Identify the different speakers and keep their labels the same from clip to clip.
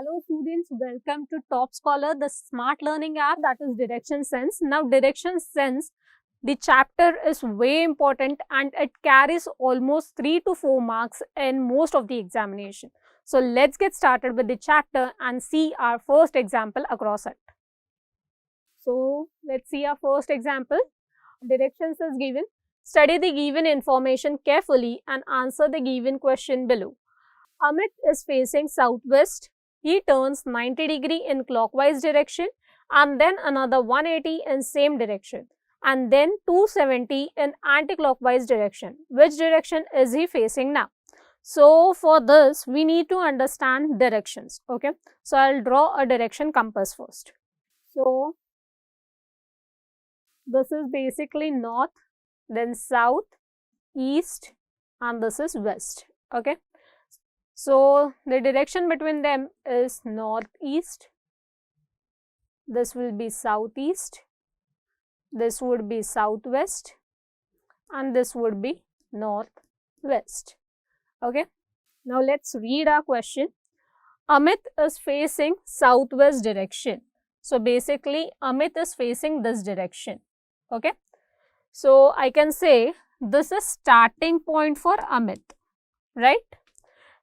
Speaker 1: Hello students, welcome to Top Scholar, the smart learning app that is Direction Sense. Now Direction Sense, the chapter is way important and it carries almost 3 to 4 marks in most of the examination. So let's get started with the chapter and see our first example across it. So let's see our first example. Directions is given. Study the given information carefully and answer the given question below. Amit is facing southwest. He turns 90 degree in clockwise direction and then another 180 in same direction and then 270 in anti-clockwise direction. Which direction is he facing now? So for this we need to understand directions. Okay, so I'll draw a direction compass first. So this is basically north, then south, east, and this is west. Okay, so the direction between them is northeast, this will be southeast, this would be southwest, and this would be northwest. Okay, now let's read our question. Amit is facing southwest direction. So basically Amit is facing this direction. Okay, so I can say this is starting point for Amit, right?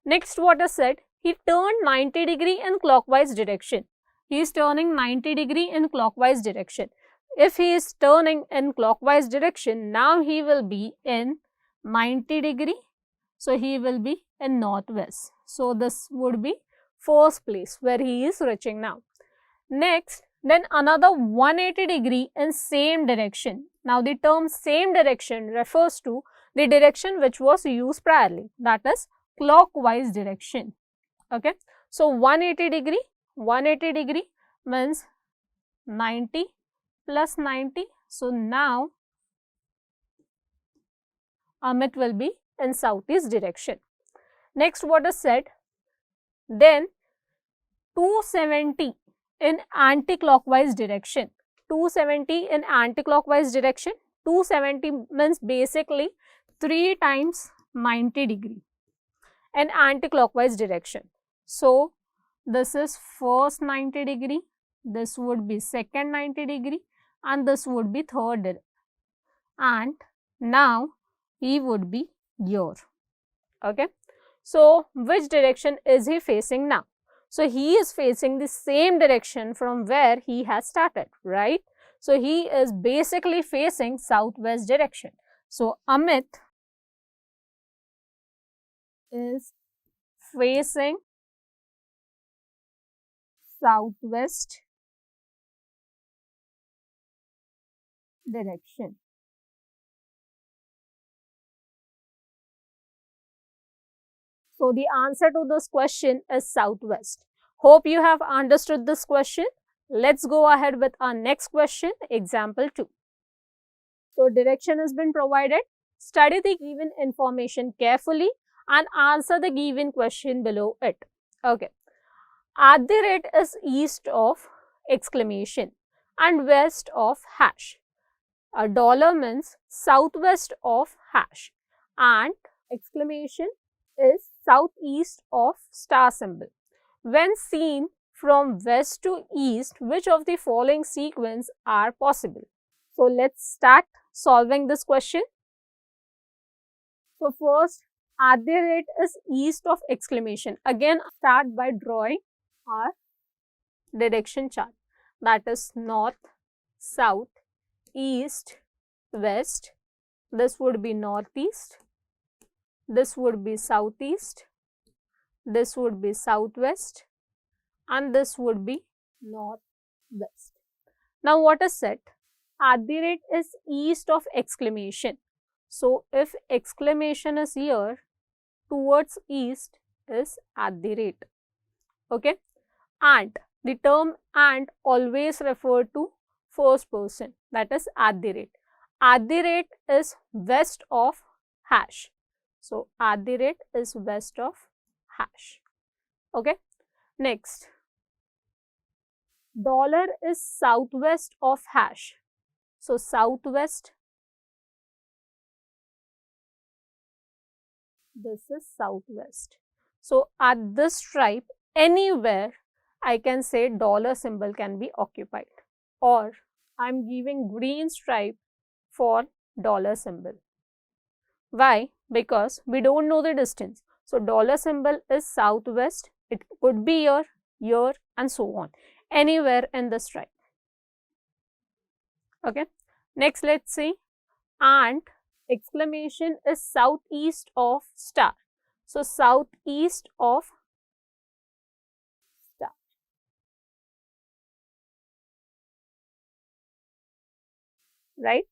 Speaker 1: Next, what is said? He turned 90 degree in clockwise direction. He is turning 90 degree in clockwise direction. If he is turning in clockwise direction, now he will be in 90 degree. So he will be in northwest. So this would be first place where he is reaching now. Next, then another 180 degree in same direction. Now the term same direction refers to the direction which was used priorly, that is clockwise direction. Okay, so 180 degree means 90 plus 90. So now Amit will be in southeast direction. Next, what is said? Then 270 in anti-clockwise direction. 270 in anti-clockwise direction. 270 means basically 3 times 90 degree. In anti-clockwise direction. So this is first 90 degree, this would be second 90 degree, and this would be third. And now he would be here. Okay, so which direction is he facing now? So he is facing the same direction from where he has started, right? So he is basically facing southwest direction. So Amit is facing southwest direction. So the answer to this question is southwest. Hope you have understood this question. Let's go ahead with our next question, example 2. So direction has been provided. Study the given information carefully and answer the given question below it. Okay. At the rate is east of exclamation and west of hash. A dollar means southwest of hash and exclamation is southeast of star symbol. When seen from west to east, which of the following sequence are possible? So let's start solving this question. So first, at the rate is east of exclamation. Again, start by drawing our direction chart. That is north, south, east, west. This would be northeast. This would be southeast. This would be southwest. And this would be northwest. Now what is said? At the rate is east of exclamation. So if exclamation is here, towards east is at the rate. Okay, and the term and always refer to first person, that is at the rate. At the rate is west of hash. So at the rate is west of hash. Okay, next, dollar is southwest of hash. So southwest, this is southwest. So at this stripe, anywhere I can say dollar symbol can be occupied, or I'm giving green stripe for dollar symbol. Why? Because we don't know the distance. So dollar symbol is southwest, it could be here and so on, anywhere in the stripe. Okay, next let's see, and exclamation is southeast of star. So southeast of star, right?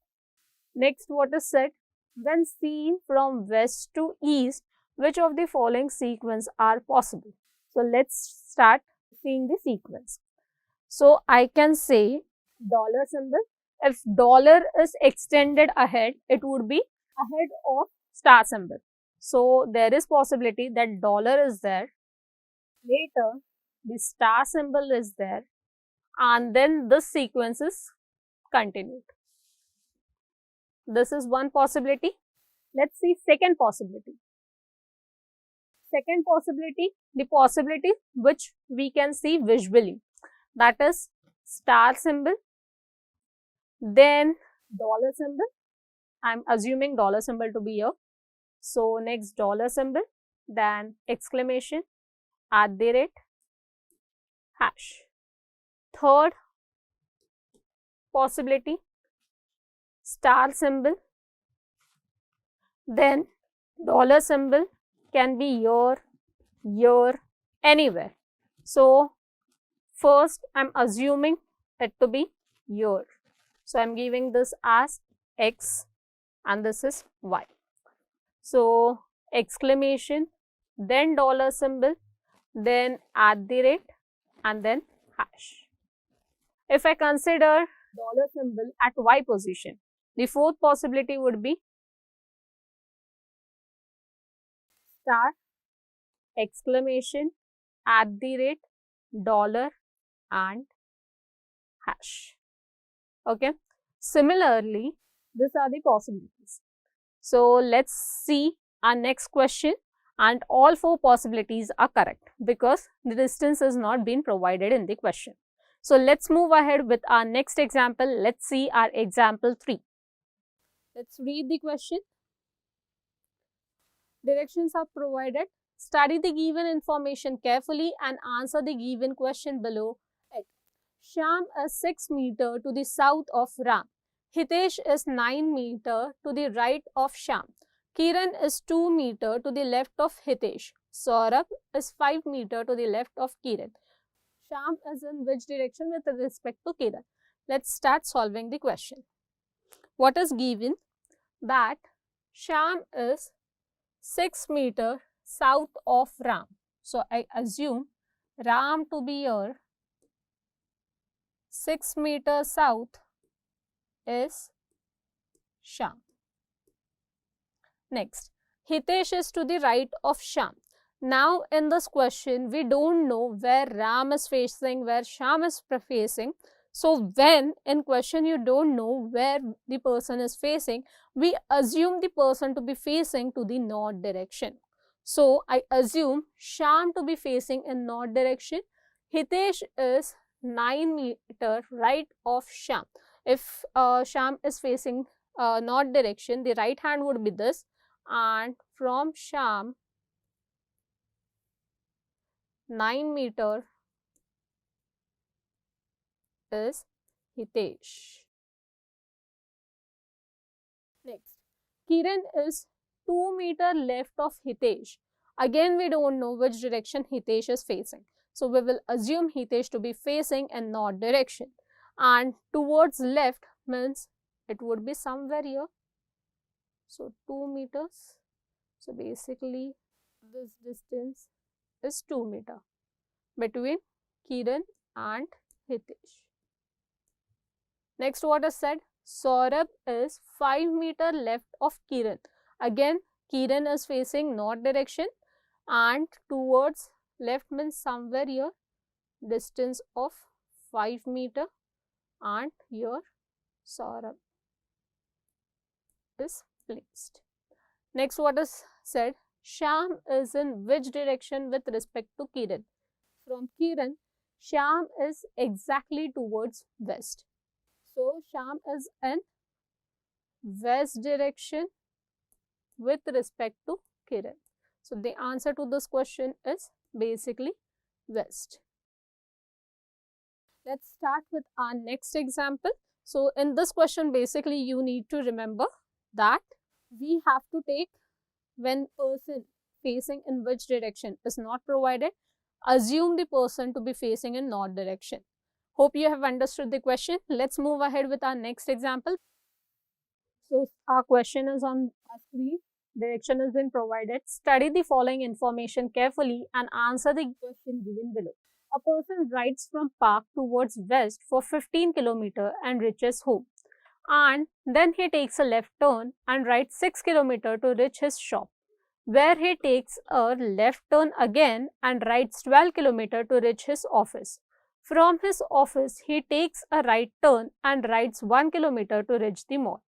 Speaker 1: Next, what is said? When seen from west to east, which of the following sequence are possible? So let's start seeing the sequence. So I can say dollar symbol. If dollar is extended ahead, it would be ahead of star symbol. So there is possibility that dollar is there, later the star symbol is there, and then this sequence is continued. This is one possibility. Let's see second possibility. Second possibility, the possibility which we can see visually, that is star symbol, then dollar symbol. I'm assuming dollar symbol to be here. So next dollar symbol, then exclamation, @ hash. Third possibility, star symbol, then dollar symbol can be here, anywhere. So first I'm assuming it to be here. So I'm giving this as X and this is Y. So exclamation, then dollar symbol, then @ and then hash. If I consider dollar symbol at Y position, the fourth possibility would be star, exclamation, @ dollar and hash. Okay. Similarly, these are the possibilities. So let's see our next question, and all four possibilities are correct because the distance is not been provided in the question. So let's move ahead with our next example. Let's see our example 3. Let's read the question. Directions are provided. Study the given information carefully and answer the given question below it. Shyam is 6 meters to the south of Ram. Hitesh is 9 meters to the right of Shyam. Kiran is 2 meters to the left of Hitesh. Saurabh is 5 meters to the left of Kiran. Shyam is in which direction with respect to Kiran? Let's start solving the question. What is given? That Shyam is 6 meters south of Ram. So I assume Ram to be here. 6 meters south is Shyam. Next, Hitesh is to the right of Shyam. Now in this question, we don't know where Ram is facing, where Shyam is facing. So when in question you don't know where the person is facing, we assume the person to be facing to the north direction. So I assume Shyam to be facing in north direction. Hitesh is 9 meters right of Shyam. If Shyam is facing north direction, the right hand would be this, and from Shyam 9 meters is Hitesh. Next, Kiran is 2 meters left of Hitesh. Again, we don't know which direction Hitesh is facing. So we will assume Hitesh to be facing in north direction. And towards left means it would be somewhere here. So 2 meters. So basically this distance is 2 meters between Kiran and Hitesh. Next, what is said? Saurabh is 5 meters left of Kiran. Again, Kiran is facing north direction and towards left means somewhere here, distance of 5 meters, and here Saurabh is placed. Next, what is said? Shyam is in which direction with respect to Kiran? From Kiran, Shyam is exactly towards west. So Shyam is in west direction with respect to Kiran. So the answer to this question is basically west. Let's start with our next example. So in this question, basically you need to remember that we have to take, when person facing in which direction is not provided, assume the person to be facing in north direction. Hope you have understood the question. Let's move ahead with our next example. So our question is on our screen. Direction has been provided. Study the following information carefully and answer the question given below. A person rides from park towards west for 15 km and reaches home. And then he takes a left turn and rides 6 km to reach his shop, where he takes a left turn again and rides 12 km to reach his office. From his office, he takes a right turn and rides 1 km to reach the mall,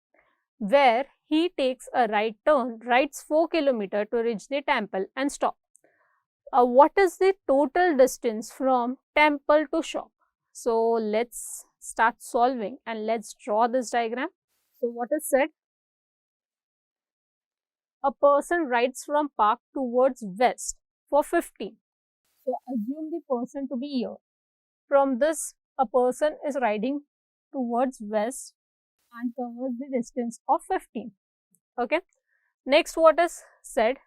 Speaker 1: where he takes a right turn, rides 4 km to reach the temple and stop. What is the total distance from temple to shop? So let's start solving and let's draw this diagram. So what is said? A person rides from park towards west for 15. So assume the person to be here. From this, a person is riding towards west and covers the distance of 15. Okay. Next, what is said?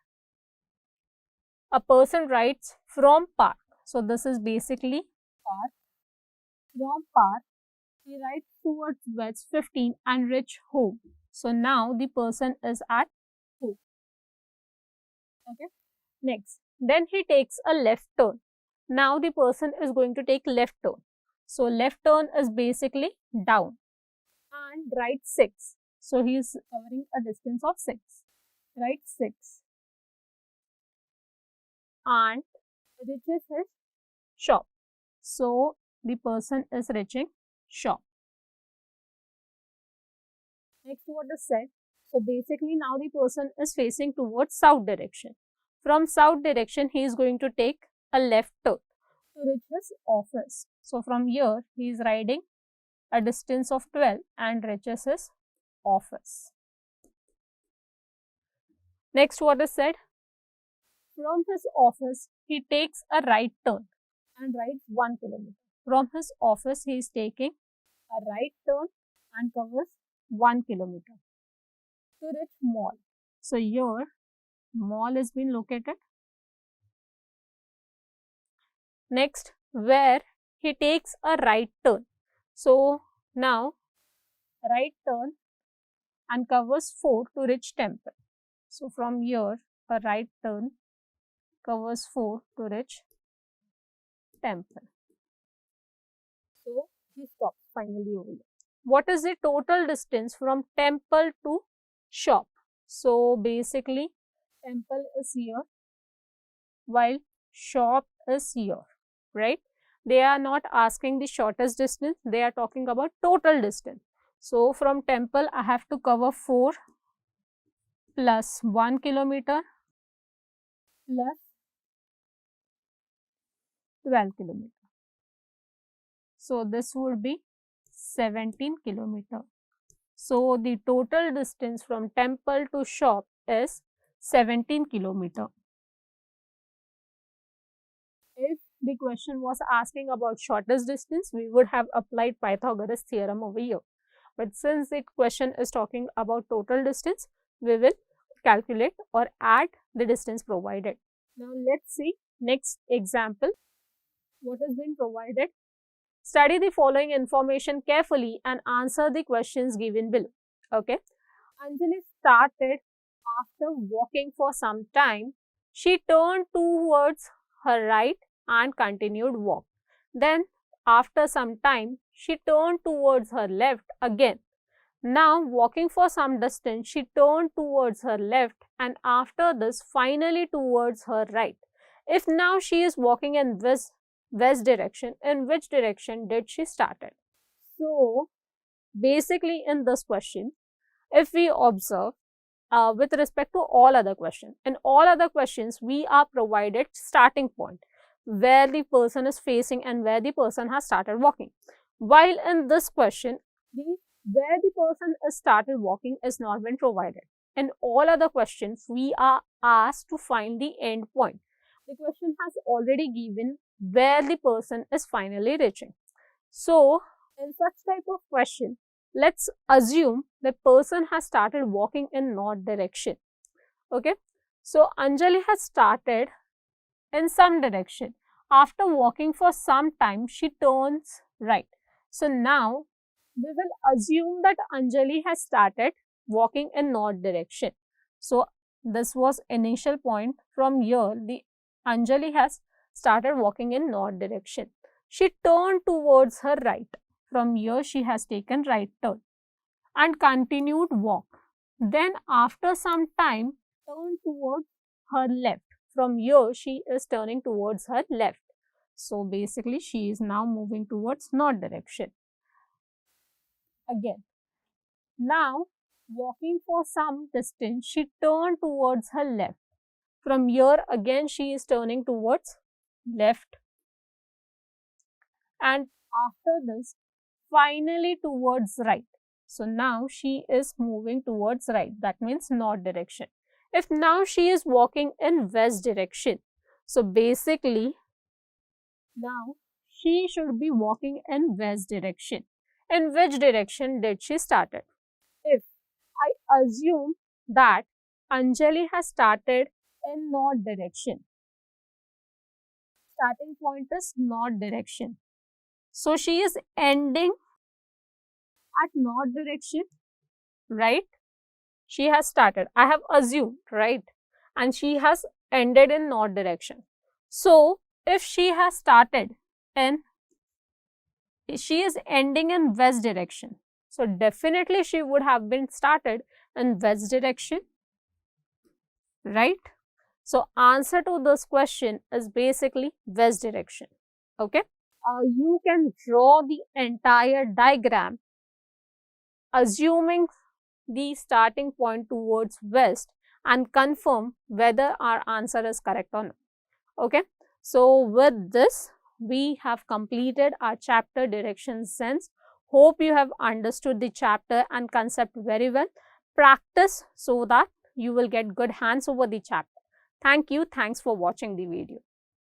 Speaker 1: A person rides from park. So this is basically park. From park, he rides towards west 15 and reach home. So now the person is at home. Okay. Next, then he takes a left turn. Now the person is going to take left turn. So left turn is basically down and right 6. So he is covering a distance of 6. Right 6 and reaches his shop. So the person is reaching shop. Next, what is said? So basically now the person is facing towards south direction. From south direction, he is going to take a left turn to reach his office. So from here, he is riding a distance of 12 and reaches his office. Next, what is said? From his office, he takes a right turn and rides 1 km. From his office, he is taking a right turn and covers 1 km to reach mall. So here, mall has been located. Next, where he takes a right turn. So now, right turn and covers 4 to reach temple. So from here, a right turn covers 4 to reach temple. So he stops finally over here. What is the total distance from temple to shop? So basically, temple is here while shop is here, right? They are not asking the shortest distance, they are talking about total distance. So from temple, I have to cover 4 plus 1 km plus 12 km. So this would be 17 km. So the total distance from temple to shop is 17 km. If the question was asking about shortest distance, we would have applied Pythagoras theorem over here. But since the question is talking about total distance, we will calculate or add the distance provided. Now let's see next example. What has been provided? Study the following information carefully and answer the questions given below. Okay. Anjali started after walking for some time. She turned towards her right and continued walk. Then after some time, she turned towards her left again. Now walking for some distance, she turned towards her left and after this finally towards her right. If now she is walking in west direction, in which direction did she started? So basically in this question, if we observe with respect to all other questions, in all other questions we are provided starting point, where the person is facing and where the person has started walking. While in this question, where the person has started walking is not been provided. In all other questions, we are asked to find the end point. The question has already given where the person is finally reaching. So, in such type of question, let's assume the person has started walking in north direction. Okay, so Anjali has started in some direction. After walking for some time, she turns right. So now we will assume that Anjali has started walking in north direction. So this was initial point. From here, the Anjali has started walking in north direction. She turned towards her right. From here, she has taken right turn and continued walk. Then after some time, turned towards her left. From here, she is turning towards her left. So basically, she is now moving towards north direction. Again, now walking for some distance, she turned towards her left. From here, again, she is turning towards left. And after this, finally towards right. So now she is moving towards right. That means north direction. If now she is walking in west direction, so basically now she should be walking in west direction. In which direction did she started? If I assume that Anjali has started in north direction, starting point is north direction. So she is ending at north direction, right? She has started, I have assumed, right? And she has ended in north direction. So if she has started and she is ending in west direction, so definitely she would have been started in west direction, right? So answer to this question is basically west direction. Okay, you can draw the entire diagram assuming the starting point towards west and confirm whether our answer is correct or not. Okay, so with this we have completed our chapter direction sense. Hope you have understood the chapter and concept very well. Practice so that you will get good hands over the chapter. Thank you. Thanks for watching the video.